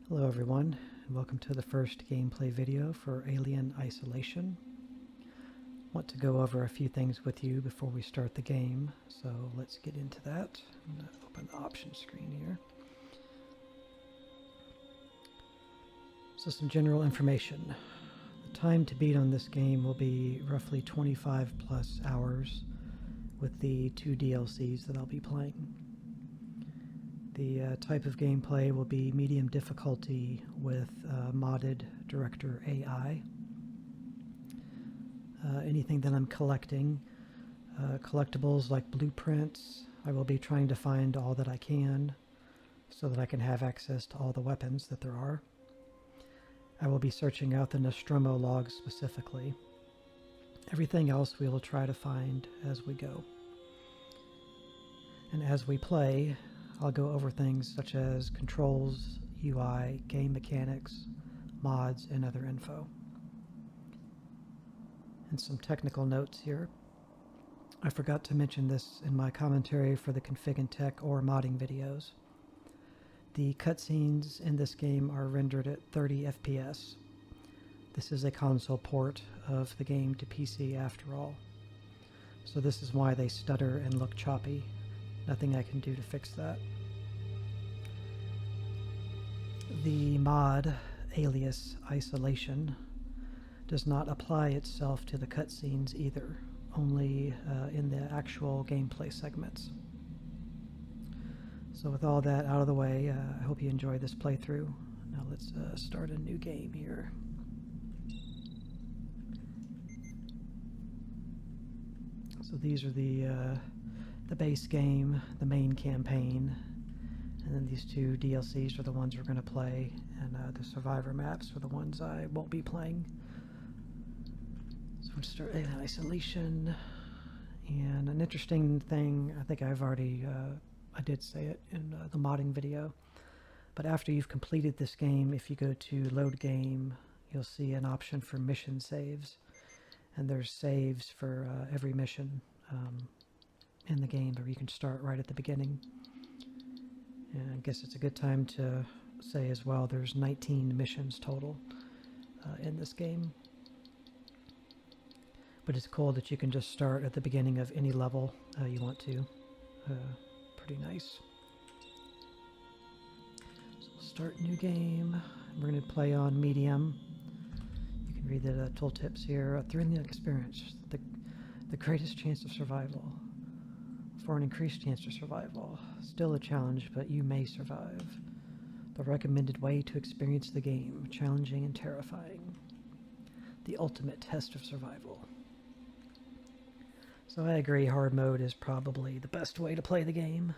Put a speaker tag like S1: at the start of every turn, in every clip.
S1: Hello everyone, and welcome to the first gameplay video for Alien Isolation. I want to go over a few things with you before we start the game, so let's get into that. I'm going to open the options screen here. So some general information. The time to beat on this game will be roughly 25 plus hours with the 2 DLCs that I'll be playing. The type of gameplay will be medium difficulty with modded director AI. Anything that I'm collecting, collectibles like blueprints, I will be trying to find all that I can so that I can have access to all the weapons that there are. I will be searching out the Nostromo Logs specifically. Everything else we will try to find as we go. And as we play, I'll go over things such as controls, UI, game mechanics, mods, and other info. And some technical notes here. I forgot to mention this in my commentary for the config and tech or modding videos. The cutscenes in this game are rendered at 30 FPS. This is a console port of the game to PC after all. So this is why they stutter and look choppy. Nothing I can do to fix that. The mod, alias Isolation, does not apply itself to the cutscenes either, only in the actual gameplay segments. So with all that out of the way, I hope you enjoy this playthrough. Now let's start a new game here. So these are the base game, the main campaign, and then these 2 DLCs are the ones we're going to play, and the survivor maps are the ones I won't be playing. So we'll start Alien Isolation, and an interesting thing, I think I've already, I did say it in the modding video, but after you've completed this game, if you go to load game, you'll see an option for mission saves, and there's saves for every mission in the game, or you can start right at the beginning. And I guess it's a good time to say as well, there's 19 missions total in this game. But it's cool that you can just start at the beginning of any level you want to. Pretty nice. So we'll start new game. We're going to play on medium. You can read the tooltips here. A thrilling experience. The greatest chance of survival. For an increased chance of survival. Still a challenge, but you may survive. The recommended way to experience the game. Challenging and terrifying. The ultimate test of survival. So I agree, hard mode is probably the best way to play the game.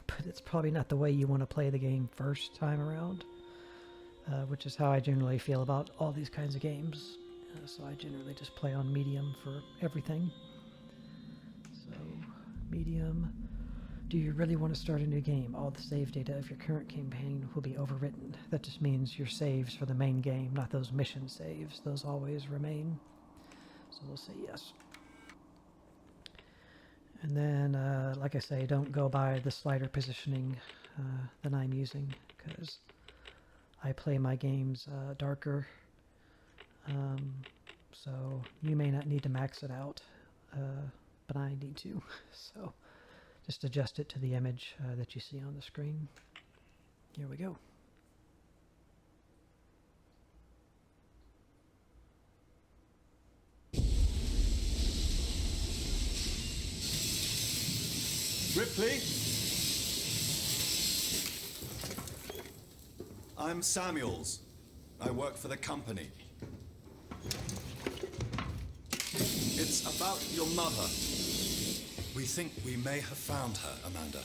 S1: But it's probably not the way you want to play the game first time around. Which is how I generally feel about all these kinds of games. So I generally just play on medium for everything. So, medium. Do you really want to start a new game? All the save data of your current campaign will be overwritten. That just means your saves for the main game, not those mission saves. Those always remain. So we'll say yes. And then, like I say, don't go by the slider positioning that I'm using, because I play my games darker. So you may not need to max it out, but I need to. So just adjust it to the image that you see on the screen. Here we go.
S2: Ripley? I'm Samuels. I work for the company. It's about your mother. We think we may have found her, Amanda.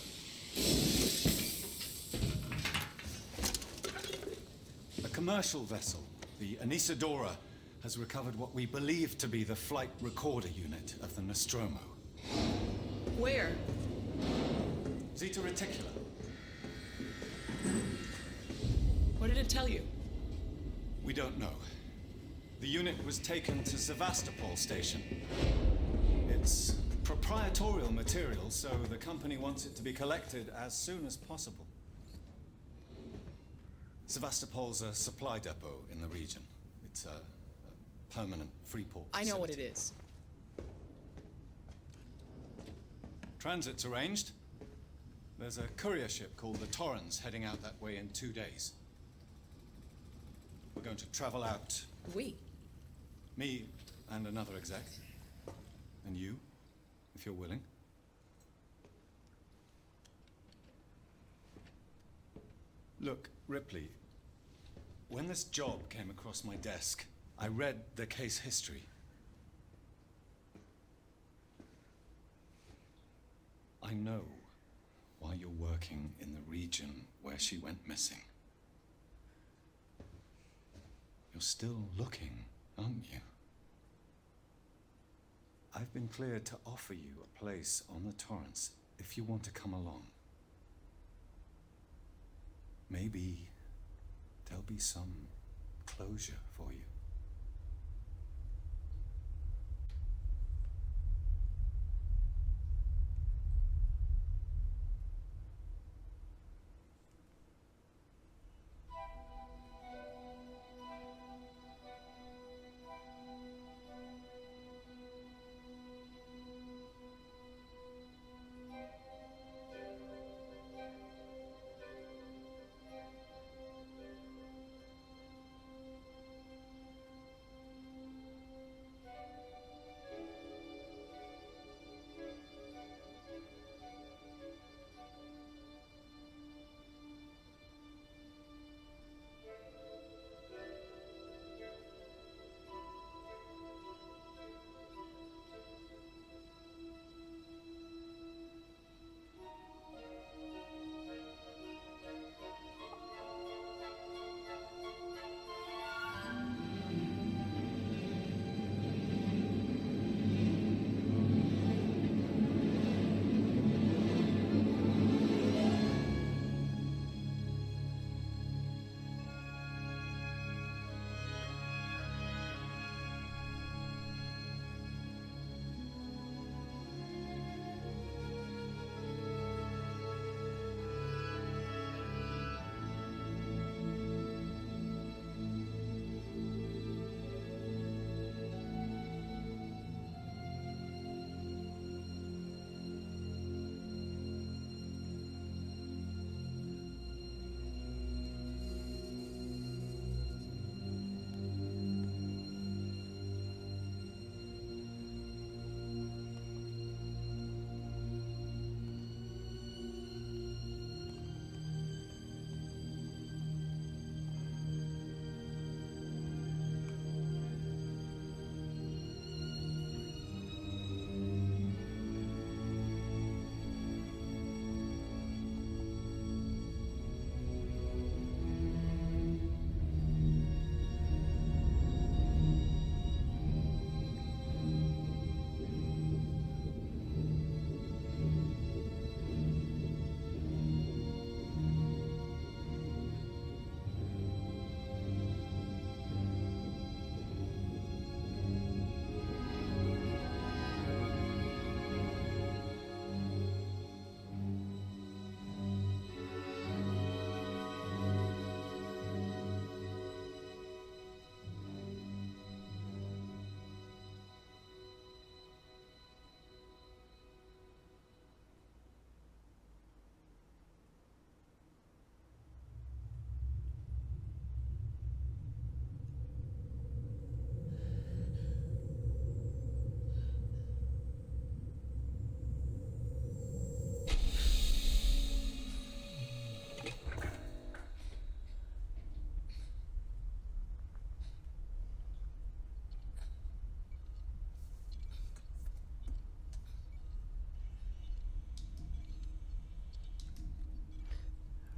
S2: A commercial vessel, the Anisadora, has recovered what we believe to be the flight recorder unit of the Nostromo.
S3: Where?
S2: Zeta Reticula.
S3: What did it tell you?
S2: We don't know. The unit was taken to Sevastopol station. It's proprietorial material, so the company wants it to be collected as soon as possible. Sevastopol's a supply depot in the region. It's a permanent free port
S3: I know what it
S2: facility.
S3: is.
S2: Transit's arranged. There's a courier ship called the Torrens heading out that way in 2 days. We're going to travel out.
S3: We?
S2: Me and another exec. And you, if you're willing. Look, Ripley, when this job came across my desk, I read the case history. I know why you're working in the region where she went missing. You're still looking, aren't you? I've been cleared to offer you a place on the Torrens if you want to come along. Maybe there'll be some closure for you.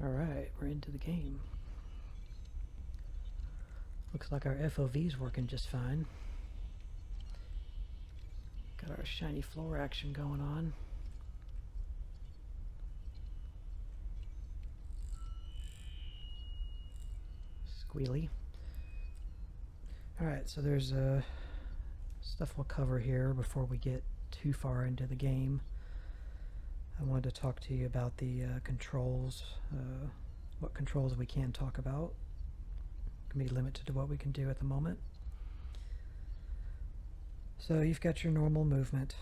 S1: Alright, we're into the game. Looks like our FOV's working just fine. Got our shiny floor action going on. Squealy. Alright, so there's stuff we'll cover here before we get too far into the game. I wanted to talk to you about the controls what controls we can talk about. Can be limited to what we can do at the moment. So you've got your normal movement.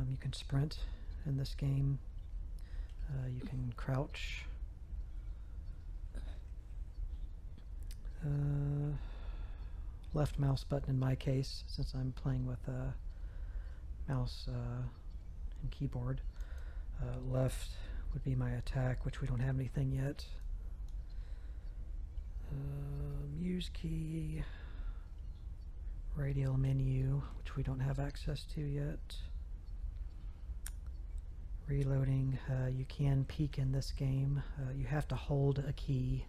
S1: You can sprint in this game. You can crouch. Left mouse button in my case, since I'm playing with a mouse and keyboard. Left would be my attack, which we don't have anything yet. Use key. Radial menu, which we don't have access to yet. Reloading. You can peek in this game. You have to hold a key.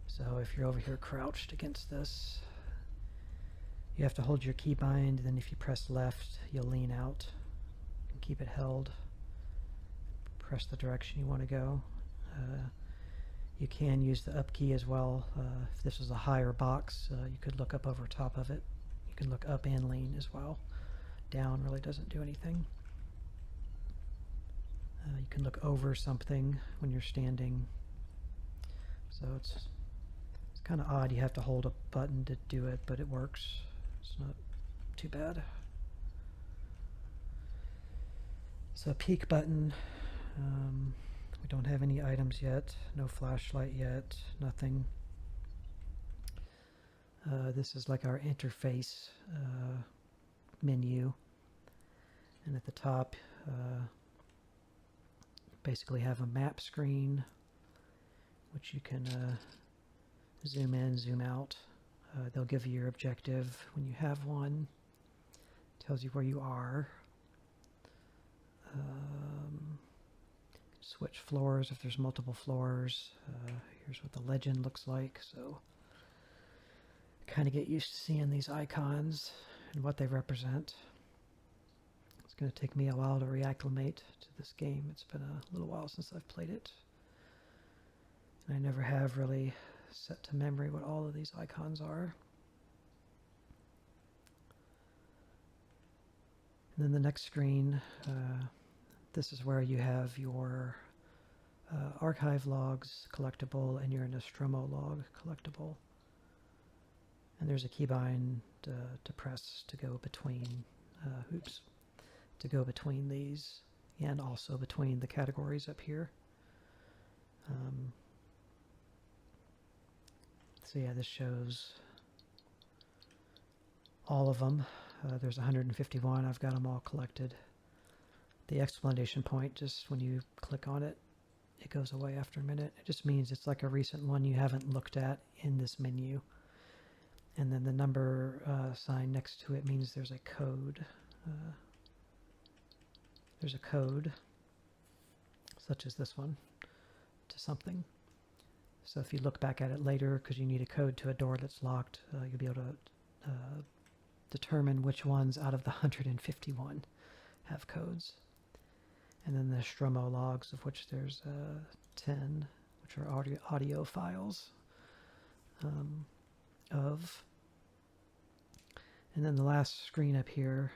S1: So if you're over here crouched against this, you have to hold your keybind, then if you press left, you'll lean out and keep it held. Press the direction you want to go. You can use the up key as well. If this was a higher box, you could look up over top of it. You can look up and lean as well. Down really doesn't do anything. You can look over something when you're standing. So it's kind of odd. You have to hold a button to do it, but it works. It's not too bad. So peek button. We don't have any items yet. No flashlight yet. Nothing. This is like our interface menu. And at the top, basically have a map screen, which you can zoom in, zoom out. They'll give you your objective when you have one. Tells you where you are. Switch floors if there's multiple floors. Here's what the legend looks like. So kind of get used to seeing these icons and what they represent. It's going to take me a while to reacclimate to this game. It's been a little while since I've played it. And I never have really set to memory what all of these icons are. And then the next screen, this is where you have your archive logs collectible and your Nostromo log collectible. And there's a keybind to press to go between, to go between these and also between the categories up here. So yeah, this shows all of them. There's 151. I've got them all collected. The exclamation point, just when you click on it, it goes away after a minute. It just means it's like a recent one you haven't looked at in this menu. And then the number sign next to it means there's a code. There's a code, such as this one, to something. So if you look back at it later, because you need a code to a door that's locked, you'll be able to determine which ones out of the 151 have codes. And then the Nostromo logs, of which there's 10, which are audio files of. And then the last screen up here,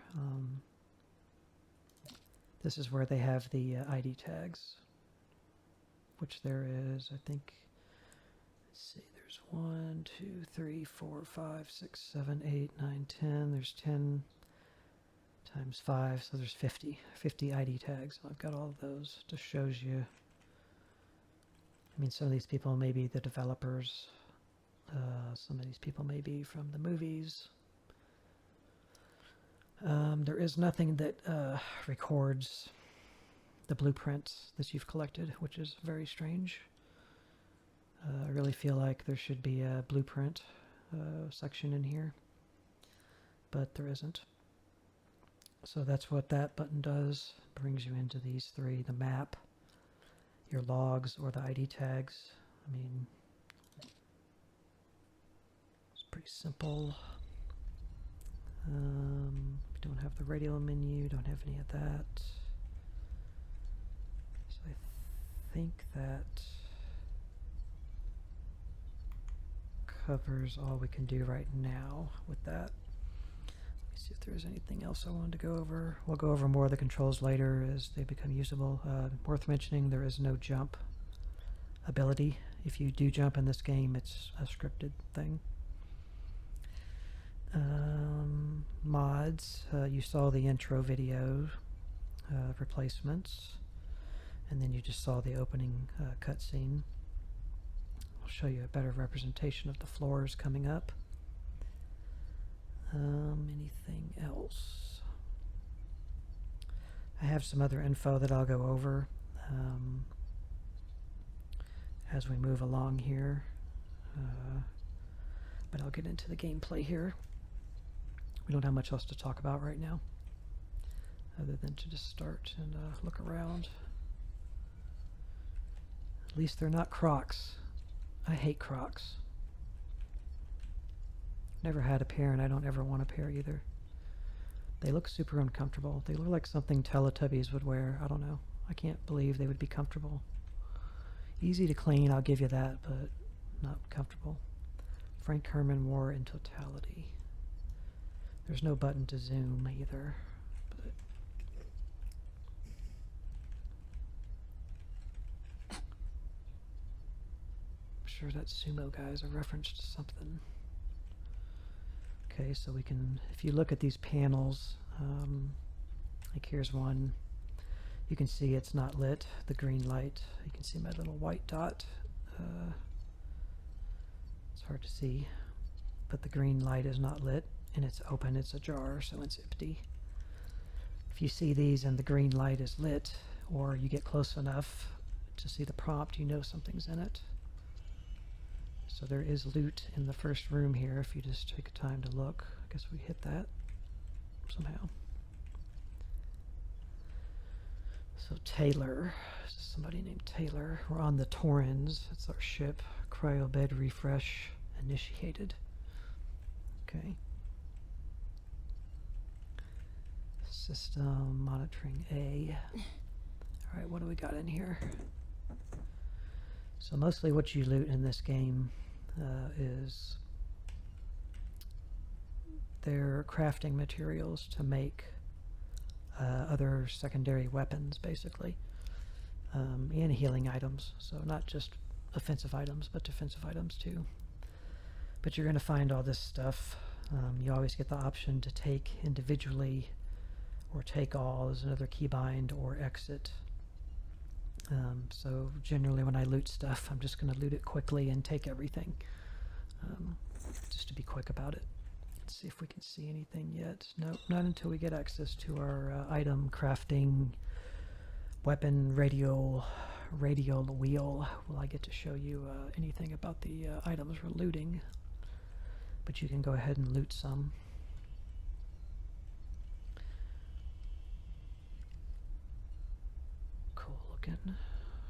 S1: this is where they have the ID tags, which there is, I think, let's see, there's 1, 2, 3, 4, 5, 6, 7, 8, 9, 10. There's 10 times 5, so there's 50 ID tags. I've got all of those. Just shows you. I mean, some of these people may be the developers. Some of these people may be from the movies. There is nothing that records the blueprints that you've collected, which is very strange. I really feel like there should be a blueprint section in here, but there isn't. So that's what that button does. Brings you into these three: the map, your logs, or the ID tags. I mean, it's pretty simple. We don't have the radial menu, don't have any of that. So I think that covers all we can do right now with that. Let me see if there's anything else I wanted to go over. We'll go over more of the controls later as they become usable. Worth mentioning, there is no jump ability. If you do jump in this game, it's a scripted thing. Mods. You saw the intro video replacements, and then you just saw the opening cutscene. I'll show you a better representation of the floors coming up. Anything else? I have some other info that I'll go over as we move along here, but I'll get into the gameplay here. We don't have much else to talk about right now, other than to just start and look around. At least they're not Crocs. I hate Crocs. Never had a pair, and I don't ever want a pair either. They look super uncomfortable. They look like something Teletubbies would wear. I don't know. I can't believe they would be comfortable. Easy to clean, I'll give you that, but not comfortable. Frank Herman wore in totality. There's no button to zoom either. But I'm sure that sumo guy is a reference to something. Okay, so we can, if you look at these panels, like here's one, you can see it's not lit, the green light. You can see my little white dot. It's hard to see, but the green light is not lit, and it's open, it's ajar, so it's empty. If you see these and the green light is lit, or you get close enough to see the prompt, you know something's in it. So there is loot in the first room here if you just take time to look. I guess we hit that somehow. So Taylor, somebody named Taylor. We're on the Torrens. It's our ship. Cryobed refresh initiated. Okay. System monitoring A. All right, what do we got in here? So mostly what you loot in this game is their crafting materials to make other secondary weapons, basically, and healing items. So not just offensive items, but defensive items too. But you're going to find all this stuff. You always get the option to take individually, or take all as another keybind, or exit. So generally when I loot stuff, I'm just going to loot it quickly and take everything, just to be quick about it. Let's see if we can see anything yet. Nope, not until we get access to our item crafting weapon radial wheel will I get to show you anything about the items we're looting. But you can go ahead and loot some.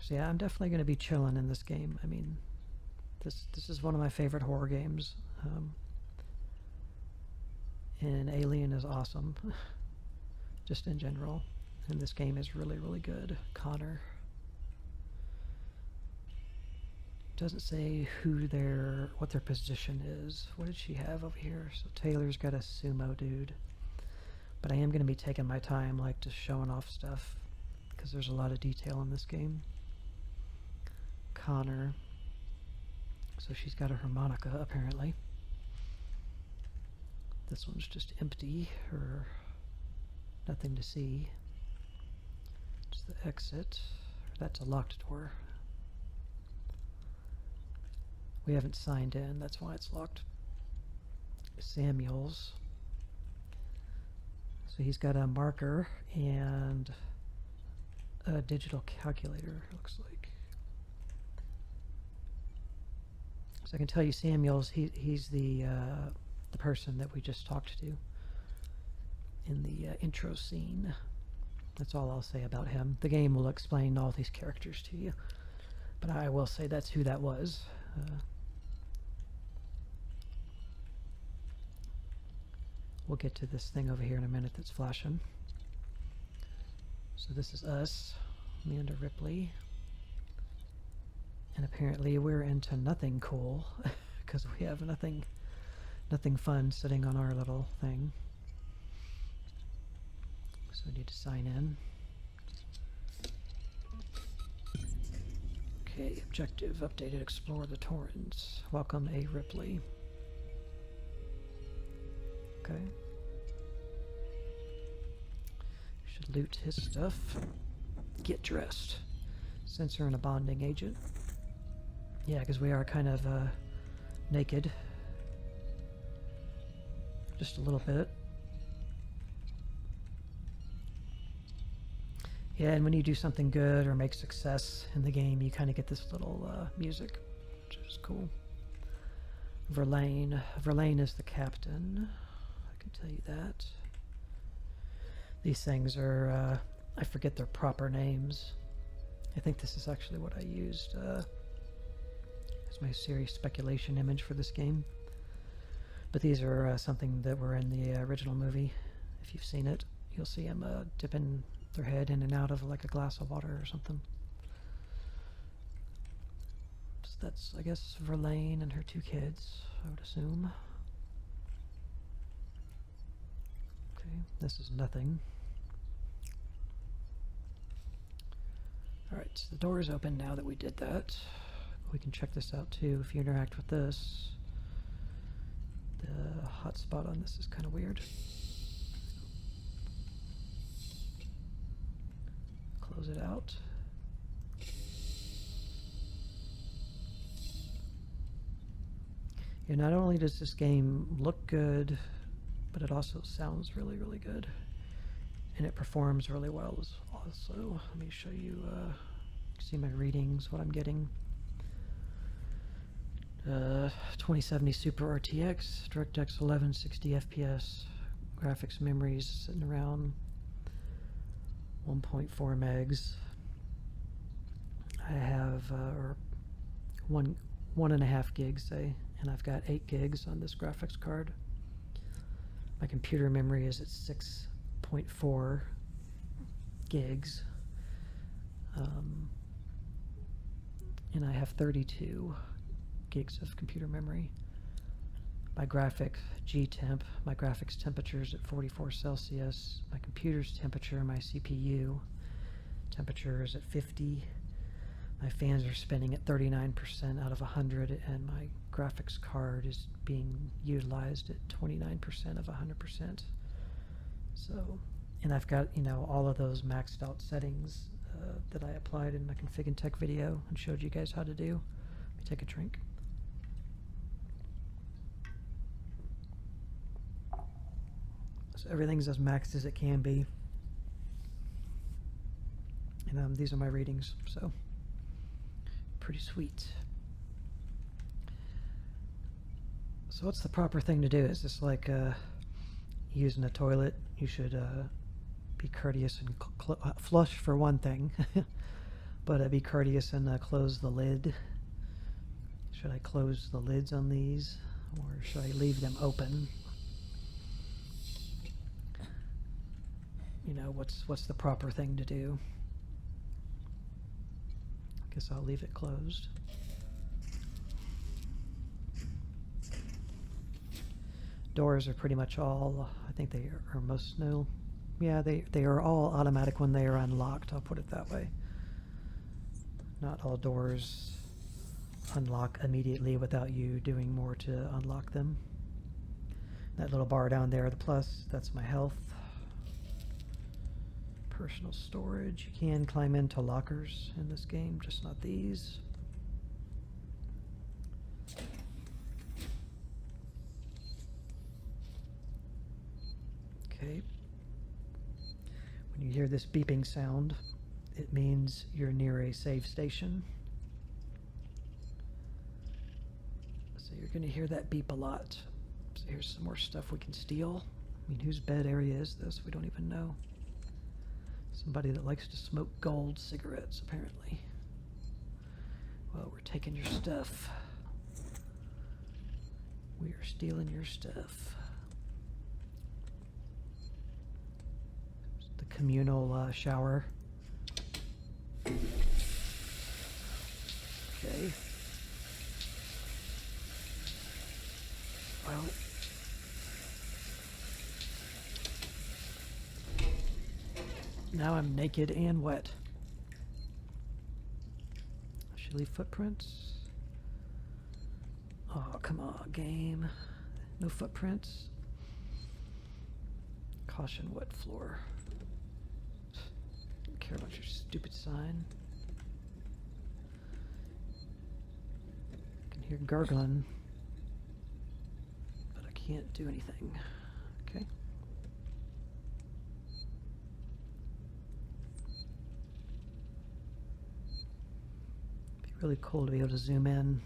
S1: So yeah, I'm definitely going to be chilling in this game. I mean, this is one of my favorite horror games. And Alien is awesome, just in general. And this game is really, really good. Connor. Doesn't say what their position is. What did she have over here? So Taylor's got a sumo dude. But I am going to be taking my time, like, just showing off stuff, because there's a lot of detail in this game. Connor. So she's got a harmonica, apparently. This one's just empty, or nothing to see. It's the exit. That's a locked door. We haven't signed in, that's why it's locked. Samuel's. So he's got a marker and a digital calculator, looks like. So I can tell you Samuel's, he's the person that we just talked to in the intro scene. That's all I'll say about him. The game will explain all these characters to you, but I will say that's who that was. We'll get to this thing over here in a minute that's flashing. So this is us, Amanda Ripley. And apparently we're into nothing cool, because we have nothing fun sitting on our little thing. So we need to sign in. Okay, objective updated. Explore the Torrens. Welcome A. Ripley. Okay. Should loot his stuff. Get dressed. Sensor and a bonding agent. Yeah, because we are kind of naked. Just a little bit. Yeah, and when you do something good or make success in the game, you kind of get this little music, which is cool. Verlaine. Verlaine is the captain. I can tell you that. These things are, I forget their proper names. I think this is actually what I used as my series speculation image for this game. But these are something that were in the original movie. If you've seen it, you'll see them dipping their head in and out of like a glass of water or something. So that's, I guess, Verlaine and her 2 kids, I would assume. Okay, this is nothing. Alright, so the door is open now that we did that. We can check this out too if you interact with this. The hotspot on this is kind of weird. Close it out. Yeah, not only does this game look good, but it also sounds really, really good. And it performs really well as also. Let me show you, see my readings, what I'm getting. 2070 Super RTX, DirectX 11, 60 FPS, graphics memories sitting around 1.4 megs. I have or 1.5 gigs, say, and I've got 8 gigs on this graphics card. My computer memory is at 6.4 gigs, and I have 32 gigs of computer memory. My graphic G-temp, my graphics temperature is at 44 Celsius. My computer's temperature, my CPU temperature is at 50. My fans are spinning at 39% out of 100, and my graphics card is being utilized at 29% of 100%. So, and I've got, you know, all of those maxed out settings that I applied in my Config and Tech video and showed you guys how to do. Let me take a drink. So everything's as maxed as it can be. And these are my readings, so pretty sweet. So what's the proper thing to do? Is this like using a toilet? You should be courteous and flush for one thing, but be courteous and close the lid. Should I close the lids on these, or should I leave them open? You know, what's the proper thing to do? I guess I'll leave it closed. Doors are pretty much all, I think they are most new. Yeah, they are all automatic when they are unlocked, I'll put it that way. Not all doors unlock immediately without you doing more to unlock them. That little bar down there, the plus, that's my health. Personal storage. You can climb into lockers in this game, just not these. Okay. When you hear this beeping sound, it means you're near a save station. So you're going to hear that beep a lot. So here's some more stuff we can steal. I mean, whose bed area is this? We don't even know. Somebody that likes to smoke gold cigarettes, apparently. Well, we're taking your stuff. We are stealing your stuff. The communal shower. Okay. Well, now I'm naked and wet. Should leave footprints. Oh, come on, game. No footprints. Caution wet floor. Don't care about your stupid sign. I can hear gargling, but I can't do anything. Okay. Be really cool to be able to zoom in.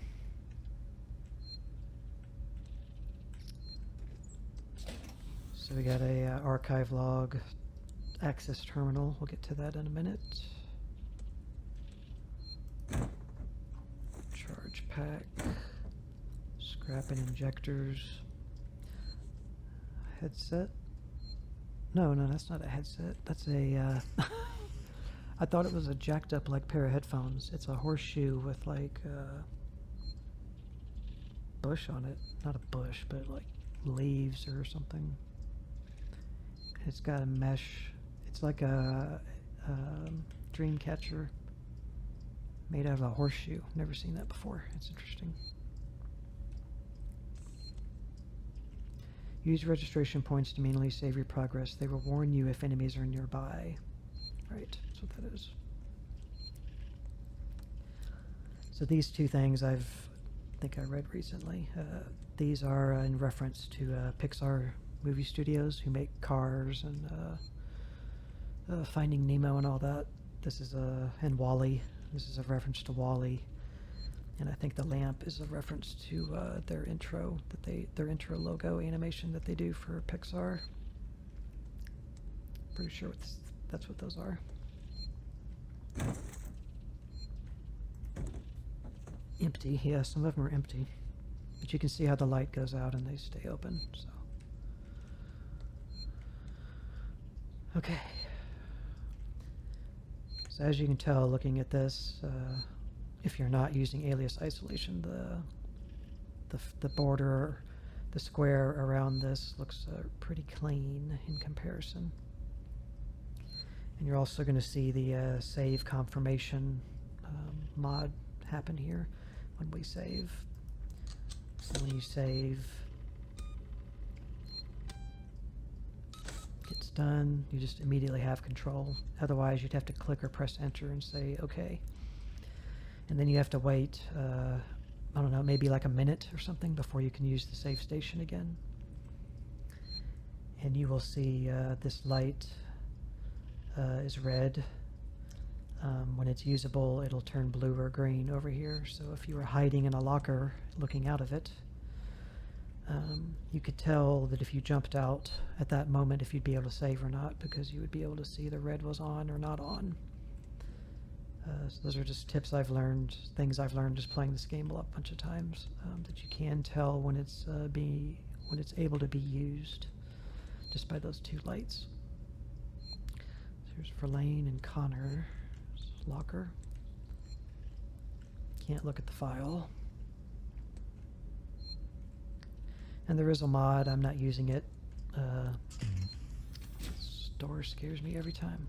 S1: So we got a archive log access terminal. We'll get to that in a minute. Charge pack. Scrap and injectors. Headset. No, that's not a headset. That's a... I thought it was a jacked up like pair of headphones. It's a horseshoe with like bush on it. Not a bush, but like leaves or something. It's got a mesh. It's like a dream catcher made out of a horseshoe. Never seen that before. It's interesting. Use registration points to manually save your progress. They will warn you if enemies are nearby. Right, that's what that is. So these two things I think I read recently. These are in reference to Pixar movie studios who make Cars and Finding Nemo and all that. This is and WALL-E. This is a reference to WALL-E, and I think the lamp is a reference to their intro their intro logo animation that they do for Pixar. Pretty sure that's what those are. Empty, yeah, some of them are empty, but you can see how the light goes out and they stay open. So. Okay. So as you can tell, looking at this, if you're not using alias isolation, the border, the square around this looks pretty clean in comparison. And you're also going to see the save confirmation mod happen here when we save. So when you save, it's done, you just immediately have control. Otherwise, you'd have to click or press enter and say OK. And then you have to wait, I don't know, maybe like a minute or something before you can use the save station again. And you will see this light is red. When it's usable, it'll turn blue or green over here. So if you were hiding in a locker looking out of it, you could tell that if you jumped out at that moment if you'd be able to save or not, because you would be able to see the red was on or not on. So those are just tips I've learned, things I've learned just playing this game a bunch of times, that you can tell when it's able to be used just by those two lights. So here's Verlaine and Connor. Locker. Can't look at the file. And there is a mod. I'm not using it. Store scares me every time.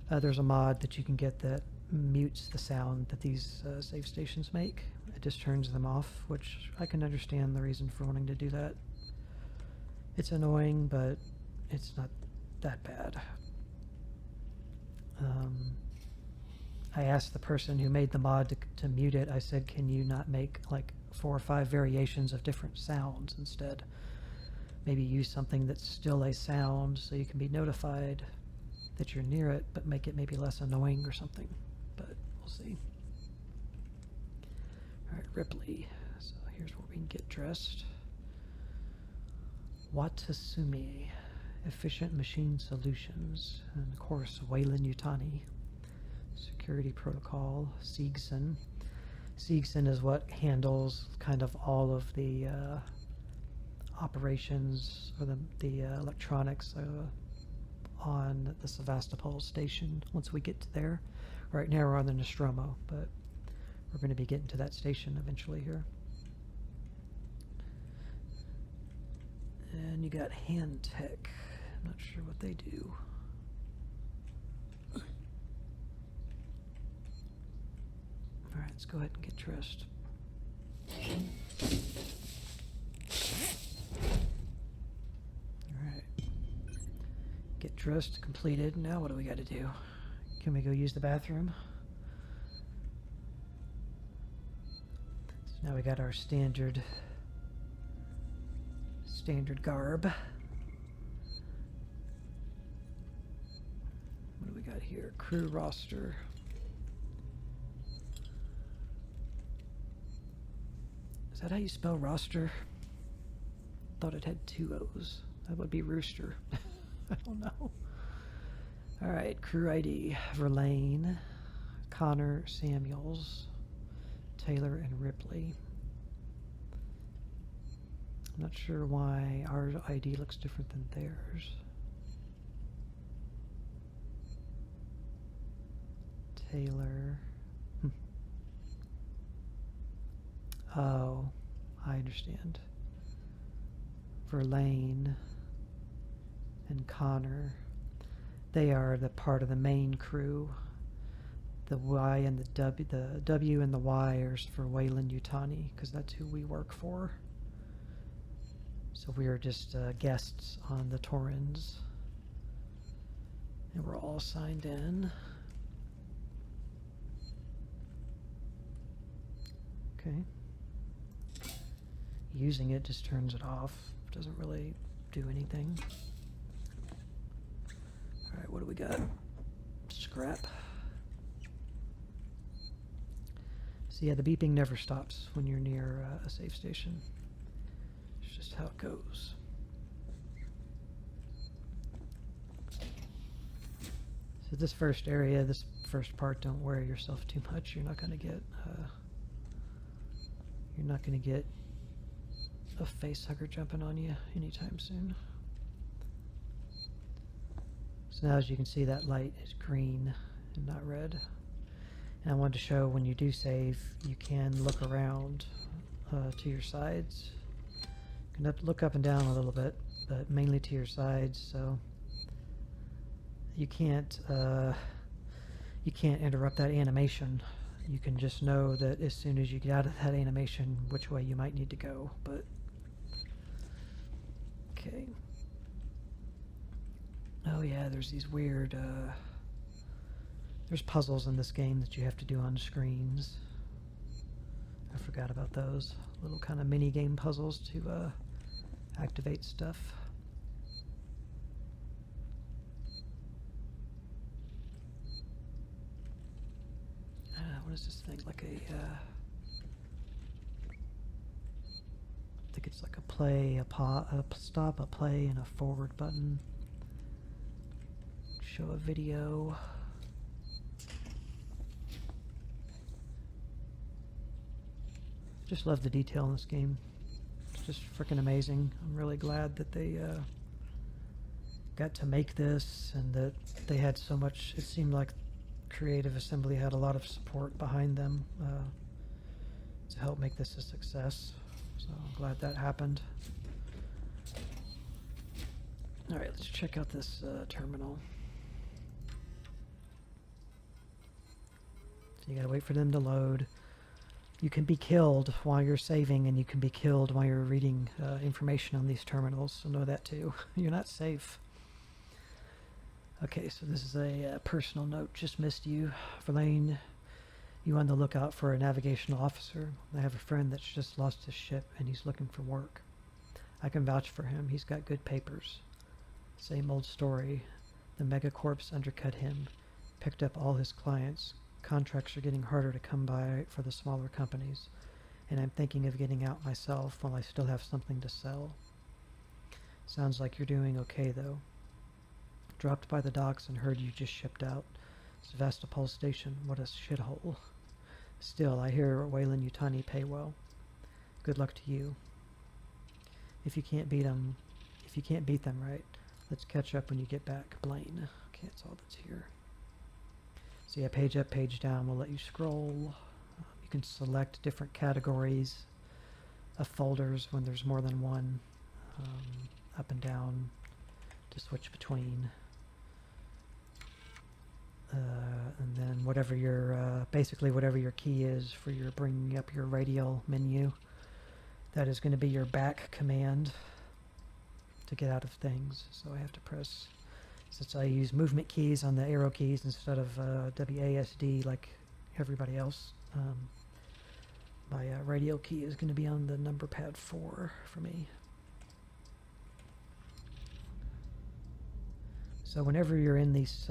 S1: There's a mod that you can get that mutes the sound that these save stations make. It just turns them off, which I can understand the reason for wanting to do that. It's annoying, but it's not that bad. I asked the person who made the mod to mute it. I said, can you not make like 4 or 5 variations of different sounds instead? Maybe use something that's still a sound so you can be notified that you're near it, but make it maybe less annoying or something. But we'll see. All right, Ripley. So here's where we can get dressed. Watasumi. Efficient Machine Solutions, and of course Wayland Yutani. Security Protocol, Siegson. Siegson is what handles kind of all of the operations or the electronics on the Sevastopol station once we get to there. Right now we're on the Nostromo, but we're going to be getting to that station eventually here. And you got Hand Tech. I'm not sure what they do. Alright, let's go ahead and get dressed. Alright. Get dressed, completed. Now what do we got to do? Can we go use the bathroom? So now we got our standard garb. What do we got here? Crew roster. Is that how you spell roster? Thought it had 2 O's. That would be rooster. I don't know. Alright, crew ID. Verlaine, Connor, Samuels, Taylor, and Ripley. I'm not sure why our ID looks different than theirs. Taylor. Oh, I understand. Verlaine and Connor, they are the part of the main crew. The Y and the W and the Y are for Wayland Yutani, because that's who we work for. So we are just guests on the Torrens. And we're all signed in. Okay. Using it just turns it off. Doesn't really do anything. Alright, what do we got? Scrap. So yeah, the beeping never stops when you're near a safe station. It's just how it goes. So this first area, this first part, don't worry yourself too much. You're not going to get a face hugger jumping on you anytime soon. So now, as you can see, that light is green and not red. And I wanted to show when you do save, you can look around to your sides. You can look up and down a little bit, but mainly to your sides. So you can't interrupt that animation. You can just know that as soon as you get out of that animation, which way you might need to go. But okay. Oh yeah, there's these weird there's puzzles in this game that you have to do on screens. I forgot about those little kind of mini game puzzles to activate stuff. What is this thing? Like a I think it's like a play, a stop, a play, and a forward button. Show a video. Just love the detail in this game. It's just freaking amazing. I'm really glad that they got to make this and that they had so much. It seemed like Creative Assembly had a lot of support behind them to help make this a success. So I'm glad that happened. Alright, let's check out this terminal. So you gotta wait for them to load. You can be killed while you're saving, and you can be killed while you're reading information on these terminals, so know that too. You're not safe. Okay, so this is a personal note. Just missed you. Verlaine, you on the lookout for a navigational officer. I have a friend that's just lost his ship, and he's looking for work. I can vouch for him. He's got good papers. Same old story. The megacorps undercut him, picked up all his clients. Contracts are getting harder to come by for the smaller companies, and I'm thinking of getting out myself while I still have something to sell. Sounds like you're doing okay, though. Dropped by the docks and heard you just shipped out. Sevastopol Station, what a shithole. Still, I hear Wayland Yutani pay well. Good luck to you. If you can't beat them, right, let's catch up when you get back. Blaine. Okay, that's all that's here. So yeah, page up, page down will let you scroll. You can select different categories of folders when there's more than one. Up and down to switch between. And then whatever your, basically whatever your key is for your bringing up your radial menu, that is going to be your back command to get out of things. So I have to press, since I use movement keys on the arrow keys instead of WASD like everybody else, my radial key is going to be on the number pad 4 for me. So whenever you're in these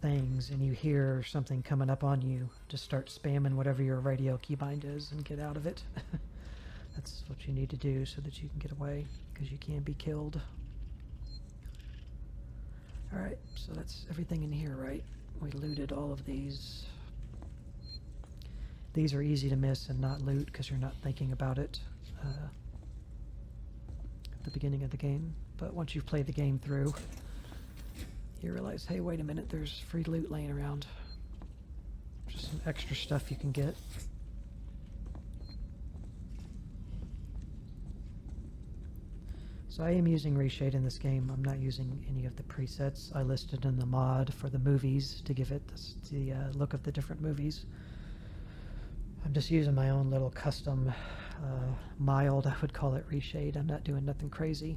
S1: things and you hear something coming up on you, just start spamming whatever your radio keybind is and get out of it. That's what you need to do so that you can get away, because you can be killed. Alright, so that's everything in here, right? We looted all of these. These are easy to miss and not loot because you're not thinking about it at the beginning of the game. But once you've played the game through, you realize, hey, wait a minute, there's free loot laying around. Just some extra stuff you can get. So I am using reshade in this game. I'm not using any of the presets I listed in the mod for the movies to give it the look of the different movies. I'm just using my own little custom, mild, I would call it, reshade. I'm not doing nothing crazy.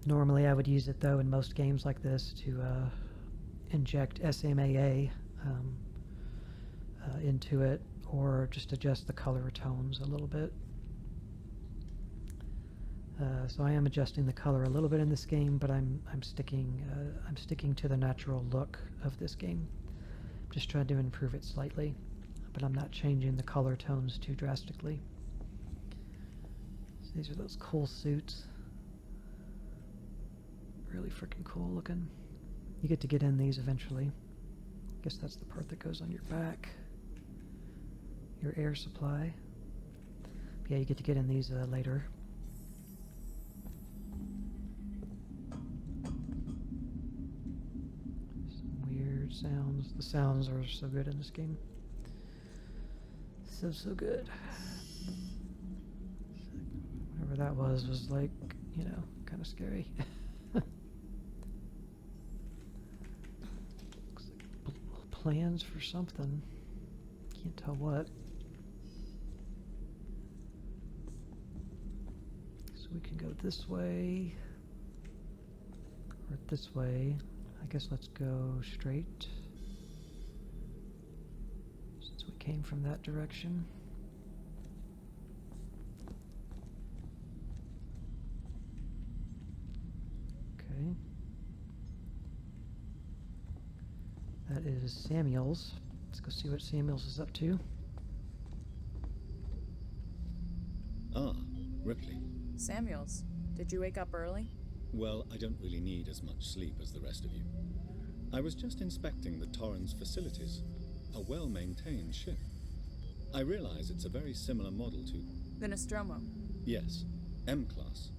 S1: Normally I would use it, though, in most games like this to inject SMAA into it, or just adjust the color tones a little bit. So I am adjusting the color a little bit in this game, but I'm sticking to the natural look of this game. I'm just trying to improve it slightly, but I'm not changing the color tones too drastically. So these are those cool suits. Really freaking cool looking. You get in these eventually. I guess that's the part that goes on your back. Your air supply. But yeah, you get to get in these later. Some weird sounds. The sounds are so good in this game. So good. Whatever that was like, you know, kind of scary. Plans for something. Can't tell what. So we can go this way. Or this way. I guess let's go straight. Since we came from that direction. Okay. That is Samuel's. Let's go see what Samuel's is up to.
S4: Ah, Ripley.
S5: Samuels, did you wake up early?
S4: Well, I don't really need as much sleep as the rest of you. I was just inspecting the Torrens facilities. A well-maintained ship. I realize it's a very similar model to...
S5: The Nostromo.
S4: Yes, M-class.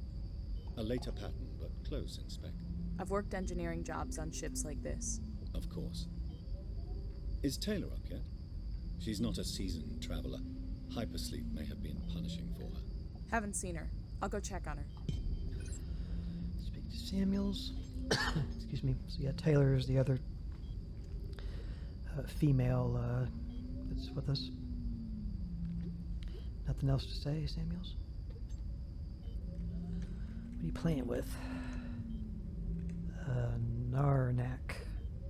S4: A later pattern, but close in spec.
S5: I've worked engineering jobs on ships like this.
S4: Of course. Is Taylor up yet? She's not a seasoned traveler. Hypersleep may have been punishing for her.
S5: Haven't seen her. I'll go check on her.
S1: Speak to Samuels. Excuse me. So yeah, Taylor is the other female that's with us. Nothing else to say, Samuels? What are you playing with?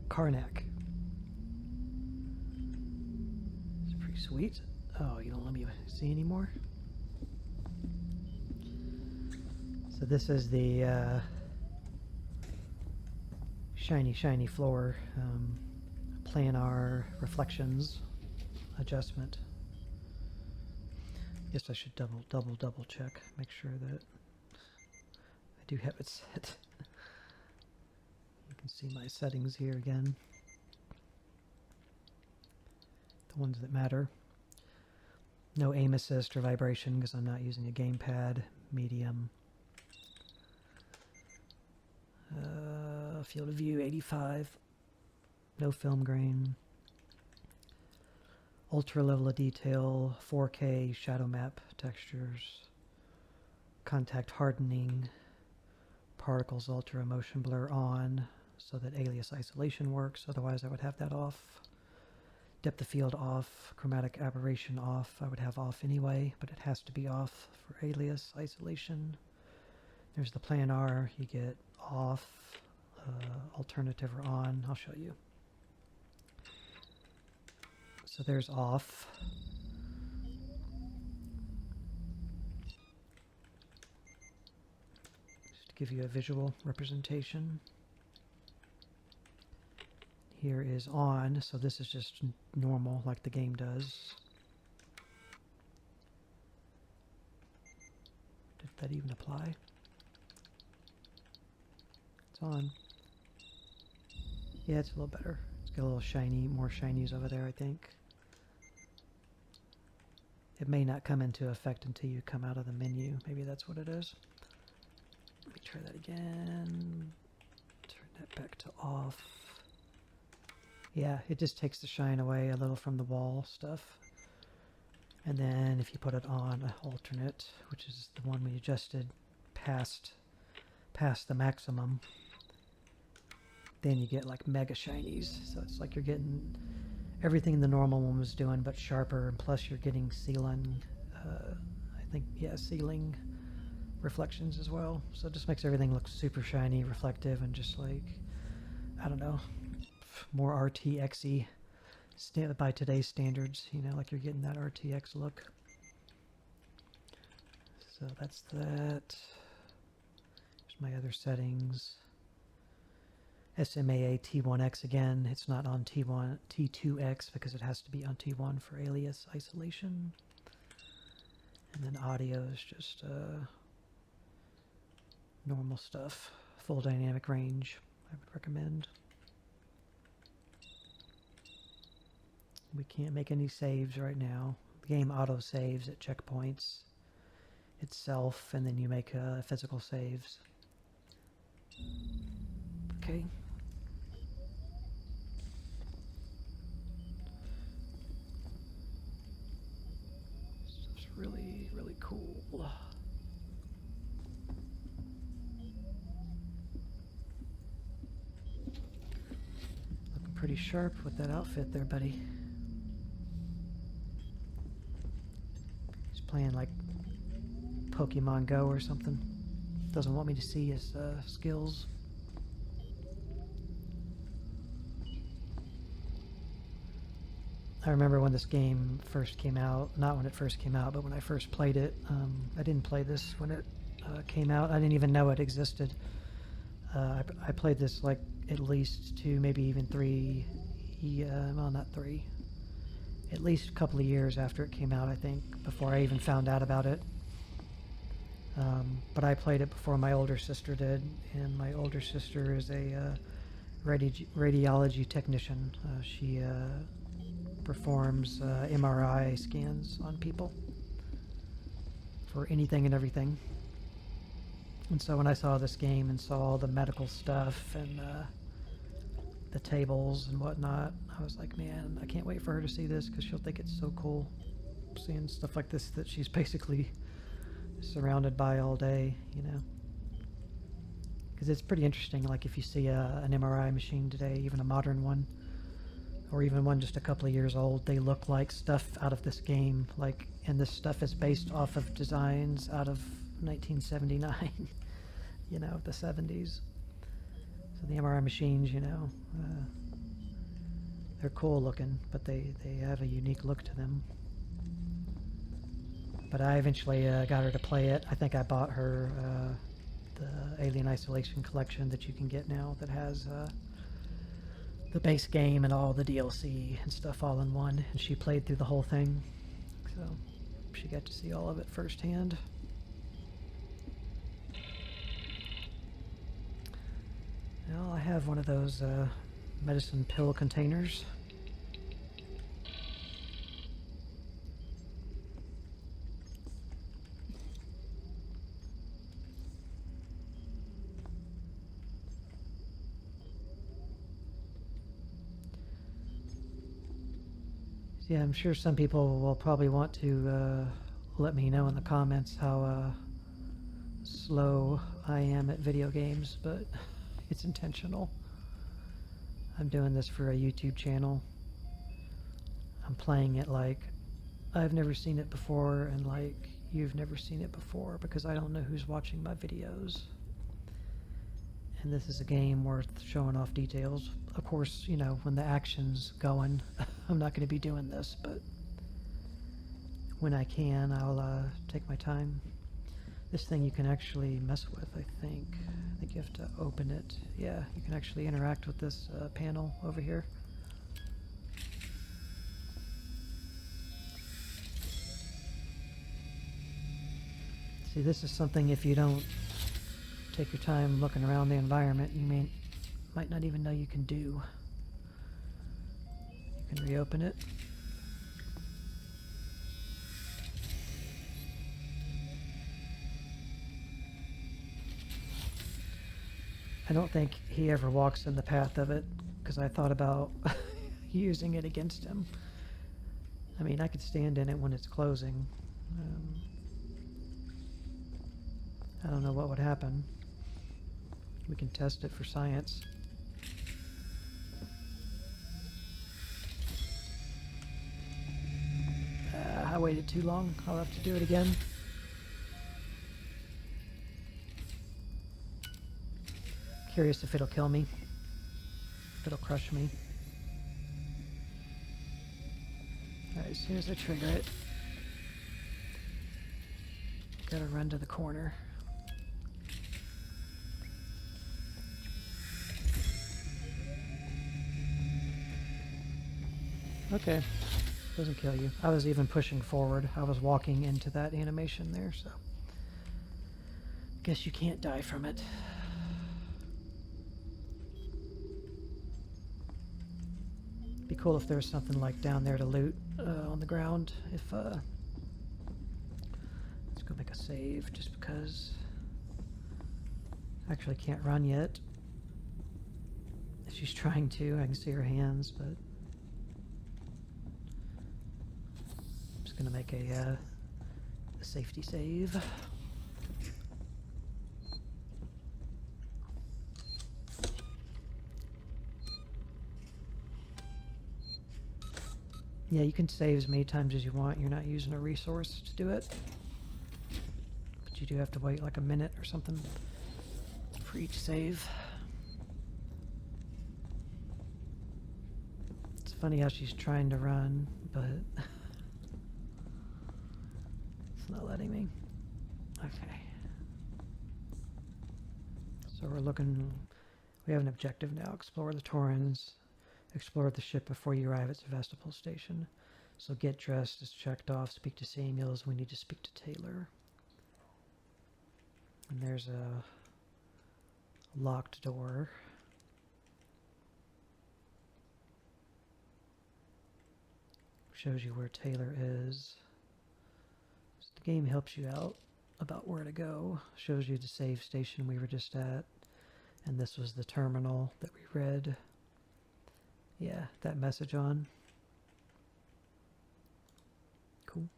S1: Karnak. It's pretty sweet. Oh, you don't let me see anymore? So this is the shiny floor planar reflections adjustment. Guess I should double check, make sure that I do have it set. You can see my settings here again. The ones that matter. No aim assist or vibration because I'm not using a gamepad. Medium. Field of view 85. No film grain. Ultra level of detail. 4K shadow map textures. Contact hardening. Particles ultra motion blur on. so that alias isolation works. Otherwise, I would have that off. Depth of field off, chromatic aberration off. I would have off anyway, but it has to be off for alias isolation. There's the planar. You get off, alternative or on. I'll show you. So there's off. Just to give you a visual representation. Here is on, so this is just normal like the game does. Did that even apply? It's on. Yeah, it's a little better. It's got a little shiny, more shinies over there, I think. It may not come into effect until you come out of the menu. Maybe that's what it is. Let me try that again. Turn that back to off. Yeah, it just takes the shine away a little from the wall stuff. And then if you put it on alternate, which is the one we adjusted past the maximum, then you get like mega shinies. So it's like you're getting everything the normal one was doing, but sharper, and plus you're getting ceiling, ceiling reflections as well. So it just makes everything look super shiny, reflective, and just like, I don't know, more RTX-y by today's standards, you know, like you're getting that RTX look. So that's that. Here's my other settings. SMAA T1X again, it's not on T2X because it has to be on T1 for alias isolation. And then audio is just normal stuff. Full dynamic range, I would recommend. We can't make any saves right now. The game auto saves at checkpoints itself, and then you make physical saves. Okay. Stuff's really, really cool. Looking pretty sharp with that outfit there, buddy. Playing like Pokemon Go or something. Doesn't want me to see his skills. I remember when this game first came out, not when it first came out, but when I first played it. I didn't play this when it came out. I didn't even know it existed. I played this like at least 2, maybe even 3, well, not 3. At least a couple of years after it came out, I think, before I even found out about it. But I played it before my older sister did, and my older sister is a radiology technician. She performs MRI scans on people for anything and everything. And so when I saw this game and saw all the medical stuff and the tables and whatnot, I was like, man, I can't wait for her to see this because she'll think it's so cool seeing stuff like this that she's basically surrounded by all day, you know. Because it's pretty interesting, like if you see an MRI machine today, even a modern one, or even one just a couple of years old, they look like stuff out of this game, like, and this stuff is based off of designs out of 1979, you know, the 70s. So the MRI machines, you know, they're cool looking, but they have a unique look to them. But I eventually got her to play it. I think I bought her the Alien Isolation collection that you can get now that has the base game and all the DLC and stuff all in one. And she played through the whole thing, so she got to see all of it firsthand. Well, I have one of those medicine pill containers. Yeah, I'm sure some people will probably want to let me know in the comments how slow I am at video games, but it's intentional. I'm doing this for a YouTube channel. I'm playing it like I've never seen it before and like you've never seen it before because I don't know who's watching my videos. And this is a game worth showing off details. Of course, you know, when the action's going, I'm not going to be doing this, but when I can, I'll take my time. This thing you can actually mess with, I think. I think you have to open it. Yeah, you can actually interact with this panel over here. See, this is something if you don't take your time looking around the environment, you might not even know you can do. You can reopen it. I don't think he ever walks in the path of it, because I thought about using it against him. I mean, I could stand in it when it's closing. I don't know what would happen. We can test it for science. I waited too long. I'll have to do it again. Curious if it'll kill me. If it'll crush me. Alright, as soon as I trigger it, gotta run to the corner. Okay, doesn't kill you. I was even pushing forward. I was walking into that animation there, so guess you can't die from it. Be cool if there was something like down there to loot on the ground. If let's go make a save just because I actually can't run yet. She's trying to. I can see her hands, but I'm just gonna make a safety save. Yeah, you can save as many times as you want. You're not using a resource to do it. But you do have to wait like a minute or something for each save. It's funny how she's trying to run, but it's not letting me. Okay. So we're looking, we have an objective now. Explore the Torrens. Explore the ship before you arrive at Sevastopol Station. So get dressed is checked off. Speak to Samuels. We need to speak to Taylor. And there's a locked door. Shows you where Taylor is. So the game helps you out about where to go. Shows you the save station we were just at. And this was the terminal that we read. Yeah, that message on. Cool.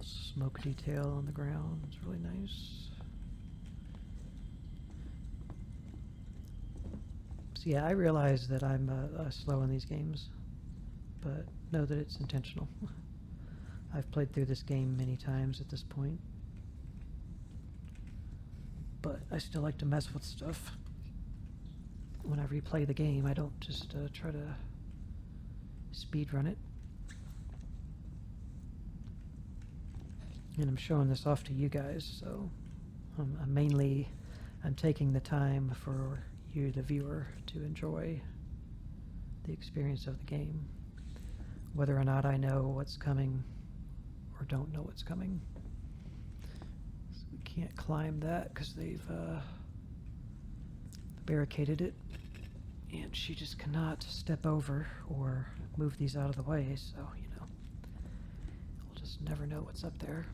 S1: Smoke detail on the ground. It's really nice. So yeah, I realize that I'm slow in these games, but know that it's intentional. I've played through this game many times at this point. But I still like to mess with stuff. When I replay the game, I don't just try to speedrun it. And I'm showing this off to you guys, so I'm taking the time for you, the viewer, to enjoy the experience of the game. Whether or not I know what's coming or don't know what's coming. Can't climb that because they've barricaded it, and she just cannot step over or move these out of the way, so you know, we'll just never know what's up there.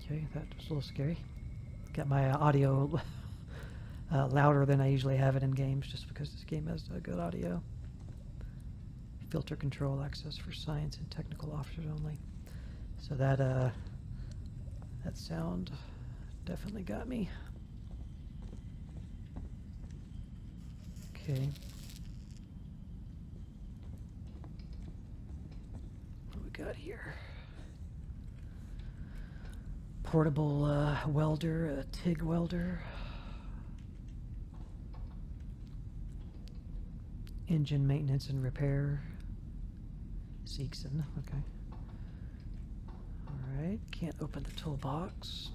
S1: Okay, that was a little scary. Got my audio louder than I usually have it in games just because this game has good audio. Filter control access for science and technical officers only. So that That sound definitely got me. Okay. What do we got here? Portable welder, a TIG welder. Engine maintenance and repair. Seegson, okay. Alright, can't open the toolbox.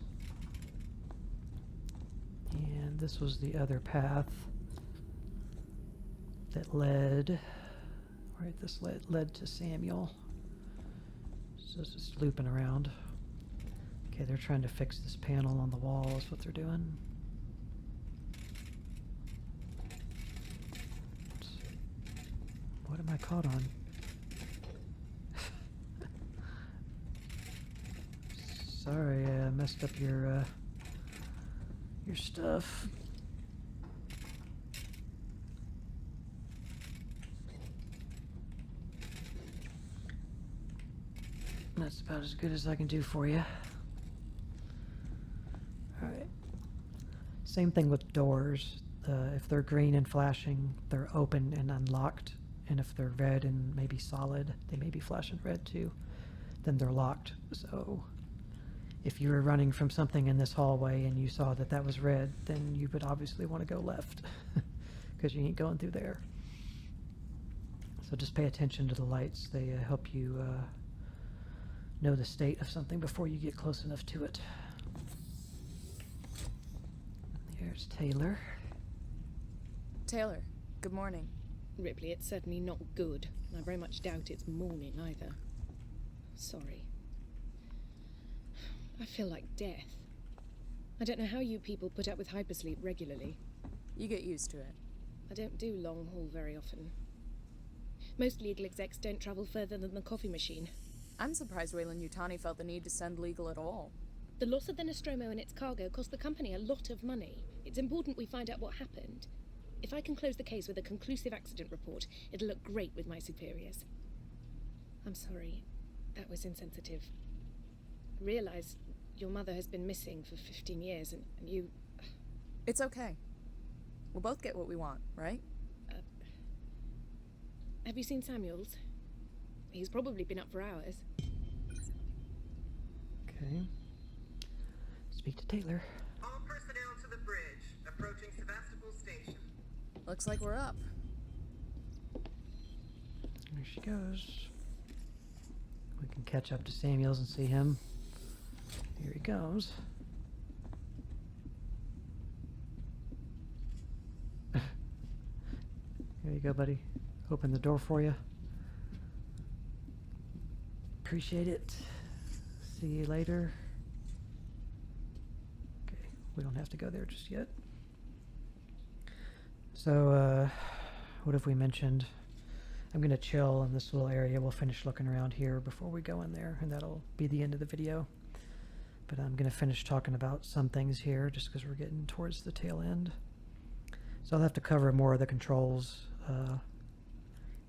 S1: And this was the other path that led, right, this led to Samuel. So it's just looping around. Okay, they're trying to fix this panel on the wall is what they're doing. What am I caught on? Sorry, I messed up your stuff. That's about as good as I can do for you. Alright. Same thing with doors. If they're green and flashing, they're open and unlocked. And if they're red and maybe solid, they may be flashing red too, then they're locked. So if you were running from something in this hallway and you saw that that was red, then you would obviously want to go left because you ain't going through there. So just pay attention to the lights. They help you know the state of something before you get close enough to it. Here's Taylor.
S5: Taylor, good morning.
S6: Ripley, it's certainly not good, and I very much doubt it's morning either. Sorry. I feel like death. I don't know how you people put up with hypersleep regularly.
S5: You get used to it.
S6: I don't do long haul very often. Most legal execs don't travel further than the coffee machine.
S5: I'm surprised Weyland-Yutani felt the need to send legal at all.
S6: The loss of the Nostromo and its cargo cost the company a lot of money. It's important we find out what happened. If I can close the case with a conclusive accident report, it'll look great with my superiors. I'm sorry. That was insensitive. I realize your mother has been missing for 15 years, and you...
S5: It's okay. We'll both get what we want, right?
S6: Have you seen Samuels? He's probably been up for hours.
S1: Okay. Speak to Taylor.
S7: All personnel to the bridge, approaching Sebastopol Station.
S5: Looks like we're up.
S1: There she goes. We can catch up to Samuels and see him. Here he goes. Here you go, buddy. Open the door for you. Appreciate it. See you later. Okay, we don't have to go there just yet. So, what have we mentioned? I'm going to chill in this little area. We'll finish looking around here before we go in there, and that'll be the end of the video. But I'm going to finish talking about some things here just because we're getting towards the tail end. So I'll have to cover more of the controls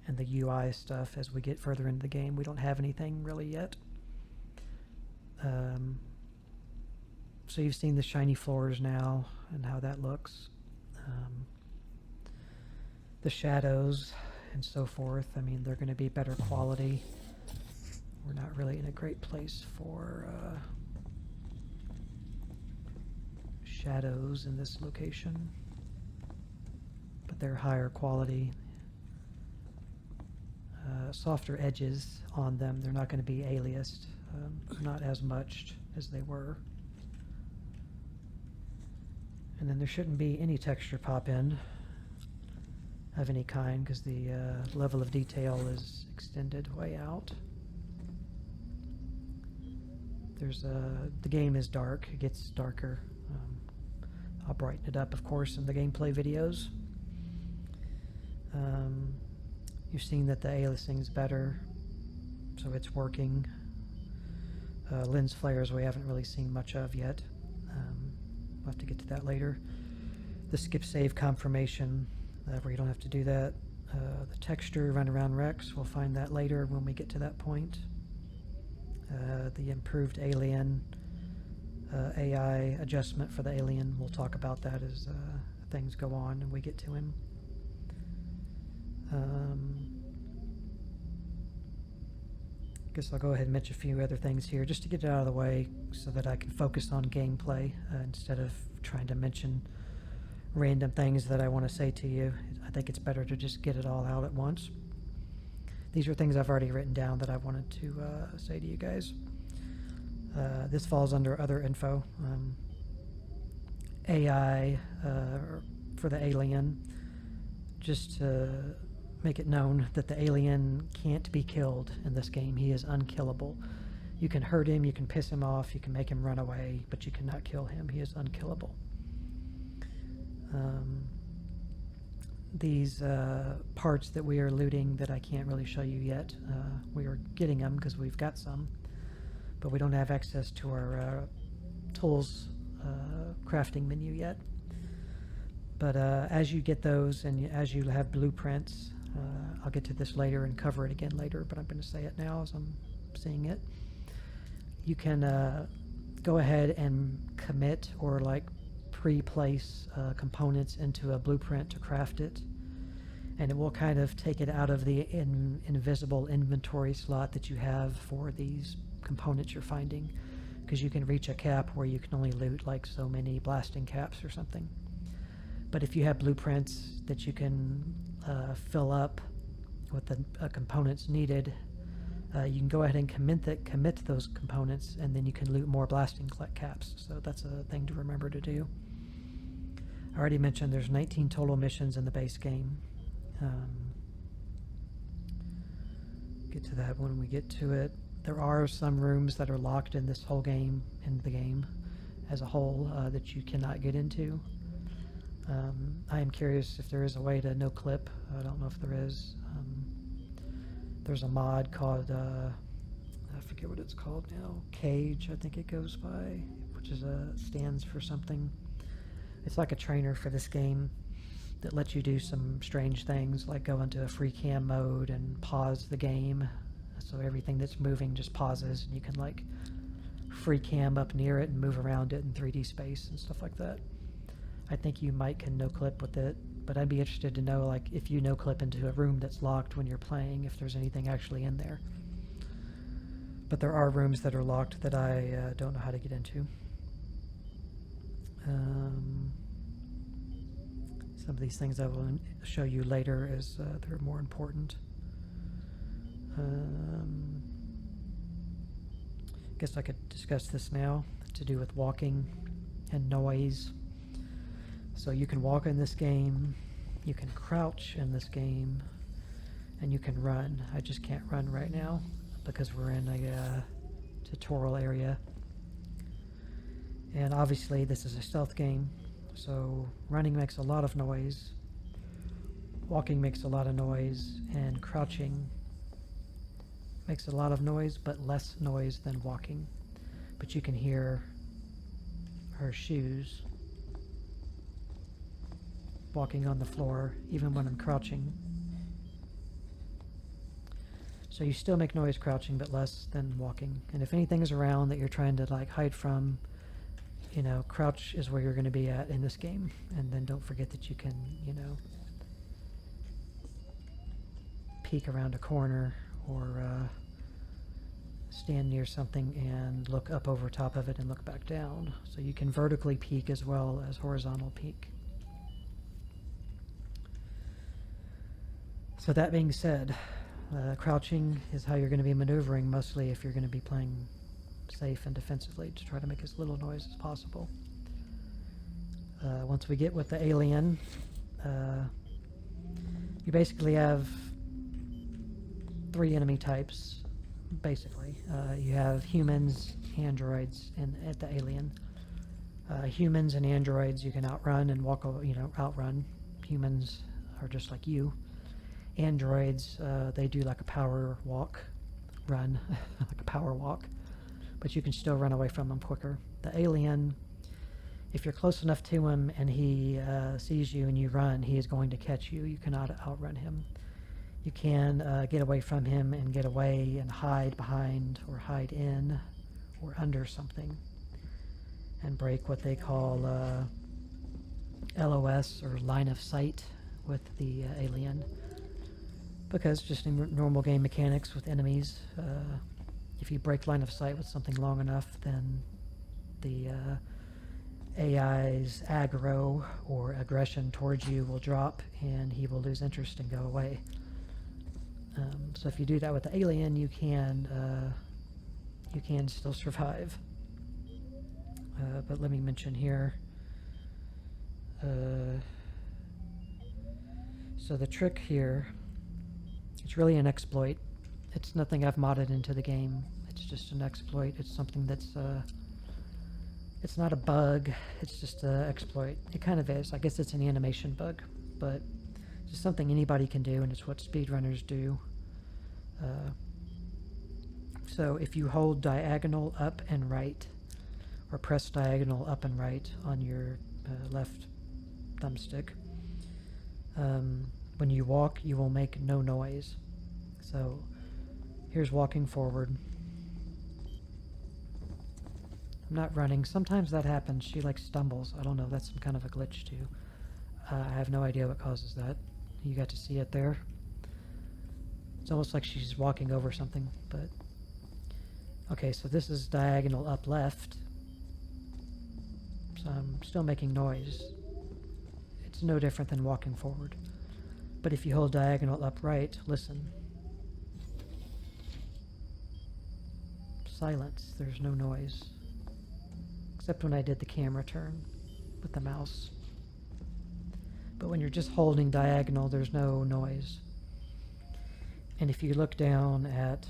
S1: and the UI stuff as we get further into the game. We don't have anything really yet. So you've seen the shiny floors now and how that looks. The shadows and so forth, I mean, they're going to be better quality. We're not really in a great place for shadows in this location, but they're higher quality. Softer edges on them. They're not going to be aliased, not as much as they were. And then there shouldn't be any texture pop in of any kind because the level of detail is extended way out. There's the game is dark. It gets darker. I'll brighten it up, of course, in the gameplay videos. You've seen that the aliasing's better, so it's working. Lens flares we haven't really seen much of yet. We'll have to get to that later. The skip save confirmation, where you don't have to do that. The texture run around Rex, we'll find that later when we get to that point. The improved alien AI adjustment for the alien. We'll talk about that as things go on and we get to him. Guess I'll go ahead and mention a few other things here just to get it out of the way so that I can focus on gameplay instead of trying to mention random things that I want to say to you. I think it's better to just get it all out at once. These are things I've already written down that I wanted to say to you guys. This falls under other info. AI for the alien, just to make it known that the alien can't be killed in this game. He is unkillable. You can hurt him, you can piss him off, you can make him run away, but you cannot kill him. He is unkillable. These parts that we are looting that I can't really show you yet, we are getting them because we've got some, but we don't have access to our tools crafting menu yet. But as you get those and as you have blueprints, I'll get to this later and cover it again later, but I'm going to say it now as I'm seeing it. You can go ahead and commit or like pre-place components into a blueprint to craft it, and it will kind of take it out of the invisible inventory slot that you have for these components you're finding, because you can reach a cap where you can only loot like so many blasting caps or something. But if you have blueprints that you can fill up with the components needed, you can go ahead and commit those components, and then you can loot more blasting caps. So that's a thing to remember to do. I already mentioned there's 19 total missions in the base game. Get to that when we get to it. There are some rooms that are locked in this whole game, in the game as a whole, that you cannot get into. I am curious if there is a way to no clip. I don't know if there is. There's a mod called, I forget what it's called now, Cage, I think it goes by, which is stands for something. It's like a trainer for this game that lets you do some strange things, like go into a free cam mode and pause the game. So everything that's moving just pauses, and you can like free cam up near it and move around it in 3D space and stuff like that. I think you might can no clip with it, but I'd be interested to know, like, if you no clip into a room that's locked when you're playing, if there's anything actually in there. But there are rooms that are locked that I don't know how to get into. Some of these things I will show you later as they're more important. Guess I could discuss this now, to do with walking and noise. So you can walk in this game, you can crouch in this game, and you can run. I just can't run right now because we're in a tutorial area. And obviously this is a stealth game, so running makes a lot of noise, walking makes a lot of noise, and crouching makes a lot of noise, but less noise than walking. But you can hear her shoes walking on the floor, even when I'm crouching. So you still make noise crouching, but less than walking. And if anything is around that you're trying to like hide from, you know, crouch is where you're going to be at in this game. And then don't forget that you can, you know, peek around a corner or stand near something and look up over top of it and look back down. So you can vertically peek as well as horizontal peek. So that being said, crouching is how you're going to be maneuvering mostly if you're going to be playing safe and defensively, to try to make as little noise as possible. Once we get with the alien, you basically have 3 enemy types, basically. You have humans, androids, and at the alien. Humans and androids you can outrun and walk, outrun. Humans are just like you. Androids, they do like a power walk, run, like a power walk, but you can still run away from them quicker. The alien, if you're close enough to him and he sees you and you run, he is going to catch you. You cannot outrun him. You can get away from him and get away and hide behind or hide in or under something. and break what they call LOS, or line of sight, with the alien. Because just in normal game mechanics with enemies, if you break line of sight with something long enough, then the AI's aggro or aggression towards you will drop, and he will lose interest and go away. So if you do that with the alien, you can still survive. But let me mention here. So the trick here, it's really an exploit. It's nothing I've modded into the game. It's just an exploit. It's something that's it's not a bug. It's just an exploit. It kind of is. I guess it's an animation bug, but it's just something anybody can do, and it's what speedrunners do. So if you hold diagonal up and right, or press diagonal up and right on your left thumbstick, when you walk, you will make no noise. So here's walking forward. I'm not running. Sometimes that happens. She like stumbles. I don't know. That's some kind of a glitch too. I have no idea what causes that. You got to see it there. It's almost like she's walking over something, but... Okay, so this is diagonal up left. So I'm still making noise. It's no different than walking forward. But if you hold diagonal up right, listen. Silence. There's no noise. Except when I did the camera turn with the mouse. But when you're just holding diagonal, there's no noise. And if you look down at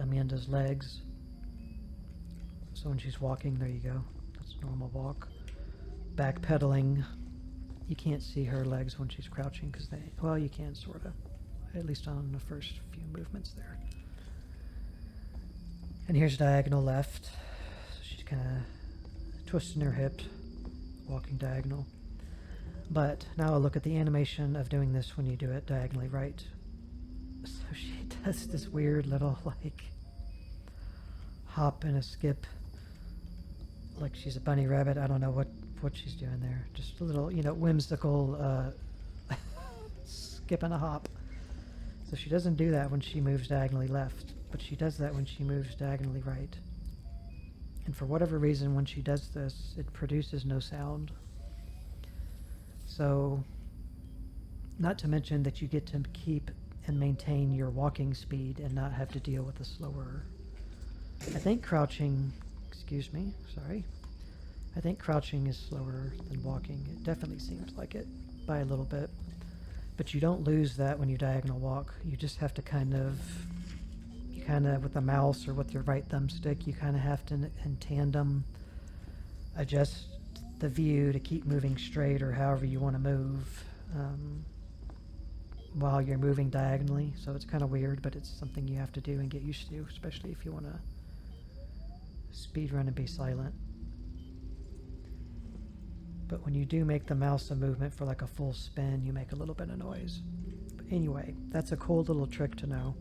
S1: Amanda's legs, so when she's walking, there you go. That's a normal walk. Backpedaling, you can't see her legs when she's crouching because they, well, you can sort of, at least on the first few movements there. And here's diagonal left. So she's kind of twisting her hip, walking diagonal. But now I'll look at the animation of doing this when you do it diagonally right. So she does this weird little, like, hop and a skip, like she's a bunny rabbit. I don't know what she's doing there. Just a little, you know, whimsical skip and a hop. So she doesn't do that when she moves diagonally left, but she does that when she moves diagonally right. And for whatever reason, when she does this, it produces no sound. So, not to mention that you get to keep and maintain your walking speed and not have to deal with the slower. I think crouching, excuse me, sorry. I think crouching is slower than walking. It definitely seems like it by a little bit. But you don't lose that when you diagonal walk. You just have to kind of, with the mouse or with your right thumbstick, you kind of have to, in tandem, adjust the view to keep moving straight or however you want to move while you're moving diagonally. So it's kind of weird, but it's something you have to do and get used to, especially if you want to speedrun and be silent. But when you do make the mouse a movement for like a full spin, you make a little bit of noise. But anyway, that's a cool little trick to know.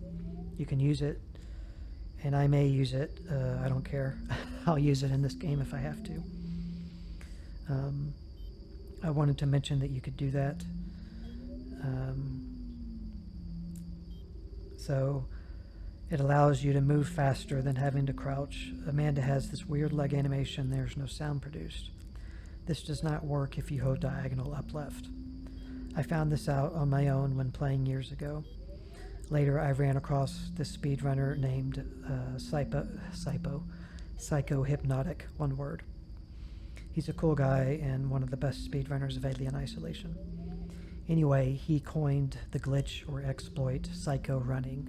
S1: You can use it, and I may use it. I don't care. I'll use it in this game if I have to. I wanted to mention that you could do that. So it allows you to move faster than having to crouch. Amanda has this weird leg animation. There's no sound produced. This does not work if you hold diagonal up left. I found this out on my own when playing years ago. Later, I ran across this speedrunner named Psycho Hypnotic, one word. He's a cool guy and one of the best speedrunners of Alien Isolation. Anyway, he coined the glitch or exploit Psycho Running.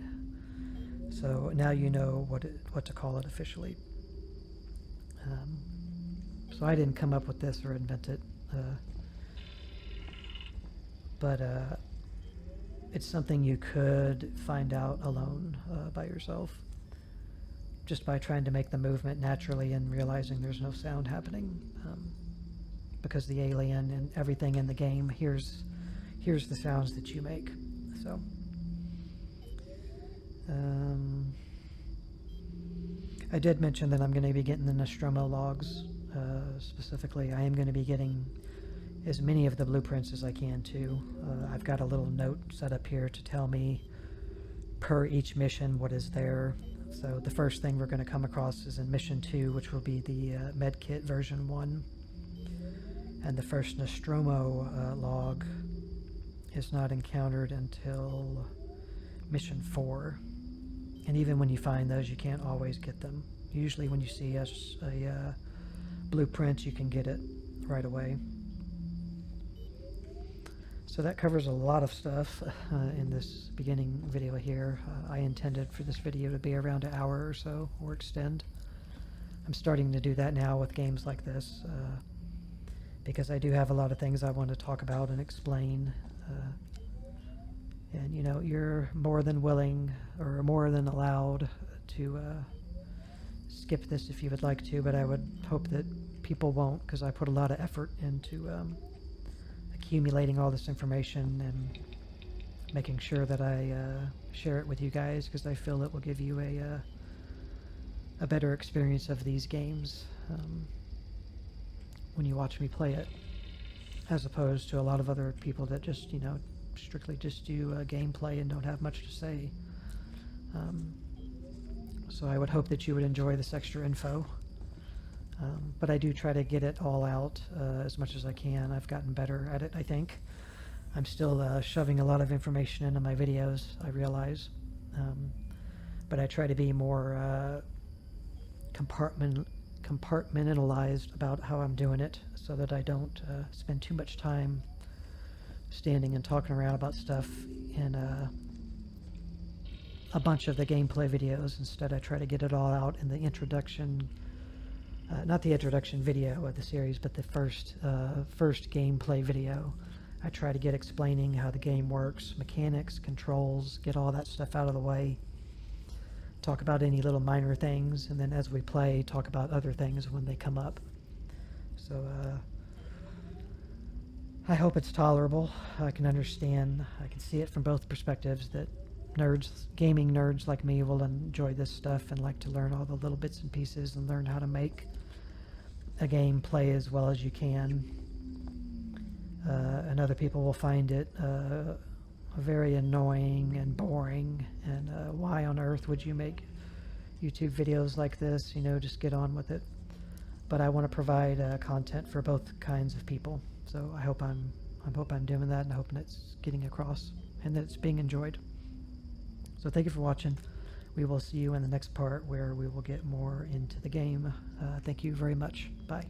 S1: So now you know what to call it officially. So I didn't come up with this or invent it, but it's something you could find out alone by yourself, just by trying to make the movement naturally and realizing there's no sound happening, because the alien and everything in the game hears the sounds that you make. So I did mention that I'm going to be getting the Nostromo Logs Specifically, I am going to be getting as many of the blueprints as I can too. I've got a little note set up here to tell me per each mission what is there. So the first thing we're going to come across is in mission 2, which will be the medkit version 1. And the first Nostromo log is not encountered until mission 4. And even when you find those, you can't always get them. Usually when you see a blueprint, you can get it right away. So that covers a lot of stuff in this beginning video here. I intended for this video to be around an hour or so, or extend. I'm starting to do that now with games like this, because I do have a lot of things I want to talk about and explain. And you know, you're more than willing, or more than allowed to skip this if you would like to, but I would hope that people won't, because I put a lot of effort into accumulating all this information and making sure that I share it with you guys, because I feel it will give you a better experience of these games when you watch me play it, as opposed to a lot of other people that just, you know, strictly just do gameplay and don't have much to say. So I would hope that you would enjoy this extra info. But I do try to get it all out as much as I can. I've gotten better at it, I think. I'm still shoving a lot of information into my videos, I realize. But I try to be more compartmentalized about how I'm doing it, so that I don't spend too much time standing and talking around about stuff in a bunch of the gameplay videos. Instead, I try to get it all out in the introduction. Not the introduction video of the series, but the first gameplay video. I try to get explaining how the game works, mechanics, controls, get all that stuff out of the way. Talk about any little minor things, and then as we play, talk about other things when they come up. So I hope it's tolerable. I can understand, I can see it from both perspectives, that gaming nerds like me will enjoy this stuff and like to learn all the little bits and pieces and learn how to make a game play as well as you can. And other people will find it very annoying and boring, and why on earth would you make YouTube videos like this? You know, just get on with it. But I want to provide content for both kinds of people, so I hope I'm doing that, and I hope it's getting across and that it's being enjoyed. So thank you for watching. We will see you in the next part, where we will get more into the game. Thank you very much. Bye.